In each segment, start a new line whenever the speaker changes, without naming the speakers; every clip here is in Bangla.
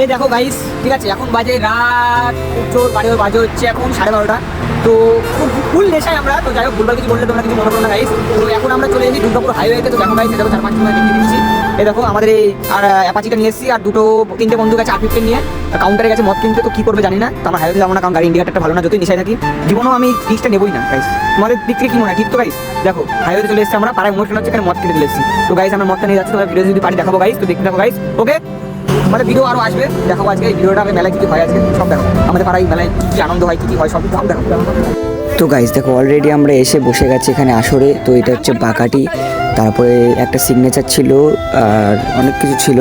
এই দেখো গাইস, ঠিক আছে, এখন বাজে রাত চোর বাজে হচ্ছে এখন 12:30। তো খুব ফুল নেশায় আমরা, তো যাই হোক ভুলবার কিছু বললে তোমরা কিছু মনে করো না গাইস। তো এখন আমরা চলে এসেছি দুর্গাপুর হাইওয়েতে। তো দেখো গাইস, দেখো 4-5 সময় দেখিয়ে দিচ্ছি। এই দেখো আমাদের এই আর অ্যাপাচিটা নিয়ে এসেছি, আর তিনটে বন্ধু গেছে R15 নিয়ে কাউন্টারে গেছে মদ কিনতে। তো কী করবে জানি না, তো আমরা হাইওয়েতে যাবো না, কারণ গাড়ি ইন্ডিকেটারটা ভালো না, যতই নেশায় থাকি জীবনেও আমি রিস্কটা নেবই না গাইস। তোমাদের দিক থেকে কি মনে হয়, ঠিক তো গাইস? দেখো হাইওয়েতে চলে এসেছি আমরা, পাড়ায় অনুষ্ঠান হচ্ছে, এখানে মদ কিনে চলে এসেছি। তো গাইস আমরা মদটা নিয়ে যাচ্ছি, তোমার ভিডিও যদি পারি দেখাবো গাইস, তো দেখতে থাকো গাইস। ওকে, আমাদের ভিডিও আরও আসবে, দেখাবো আজকে এই ভিডিওটা আমি মেলায় কী হয় আজকে সব দেখো, আমাদের পাড়ায় মেলায় কী আনন্দ হয়, কী হয় সব দেখো।
তো গাইস দেখো অলরেডি আমরা এসে বসে গেছি এখানে আসরে। তো এটা হচ্ছে বাকাটি, তারপরে একটা সিগনেচার ছিল আর অনেক কিছু ছিল।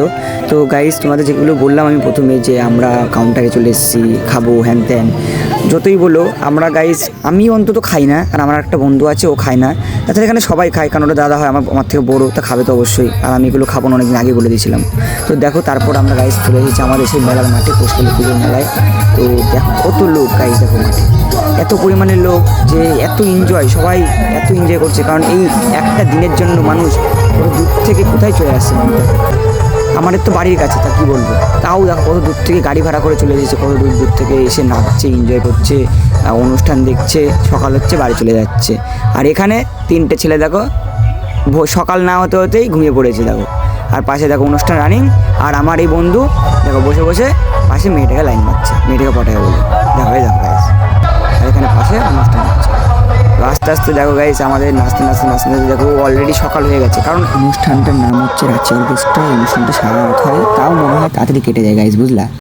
তো গাইস তোমাদের যেগুলো বললাম আমি প্রথমে, যে আমরা কাউন্টারে চলে এসেছি, খাবো হ্যান ত্যান যতই বলো, আমরা গাইস আমি অন্তত খাই না, আর আমার একটা বন্ধু আছে ও খায় না। তাছাড়া এখানে সবাই খায়, কারণ ওটা দাদা হয় আমার থেকে বড়ো, তা খাবে তো অবশ্যই, আর আমি এগুলো খাবো না, অনেকদিন আগে বলে দিয়েছিলাম। তো দেখো তারপর আমরা গাইস চলে এসেছি আমাদের সেই মেলার মাঠে, কোষকালী পুজোর মেলায়। তো দেখো কত লোক গাইস, দেখো মাঠে এত পরিমাণে লোক, যে এত এনজয়, সবাই এত এনজয় করছে, কারণ এই একটা দিনের জন্য মানুষ কত দূর থেকে কোথায় চলে আসছে। আমাদের তো বাড়ির কাছে, তা কী বলবো, তাও দেখো কত দূর থেকে গাড়ি ভাড়া করে চলে এসেছে, কত দূর দূর থেকে এসে নাচছে, এনজয় করছে, অনুষ্ঠান দেখছে, সকাল হচ্ছে বাড়ি চলে যাচ্ছে। আর এখানে তিনটে ছেলে দেখো সকাল না হতে হতেই ঘুমিয়ে পড়েছে দেখো। আর পাশে দেখো অনুষ্ঠান রানিং, আর আমার এই বন্ধু দেখো বসে বসে পাশে মেয়েটাকে লাইন মারছে, মেয়েটাকে পটায় বলে দেখো। এই দেখো গাইস, আর এখানে পাশে অনুষ্ঠান হচ্ছে। তো আস্তে আস্তে দেখো গাইস আমাদের নাচতে নাচতে নাচতে নাচতে দেখো অলরেডি সকাল হয়ে গেছে, কারণ অনুষ্ঠানটার নাম হচ্ছে রাঁচি অর্কেস্ট্রা। অনুষ্ঠানটা সারা রাত হয়, তাও মনে হয় তাড়াতাড়ি কেটে যায় গাইস, বুঝলা।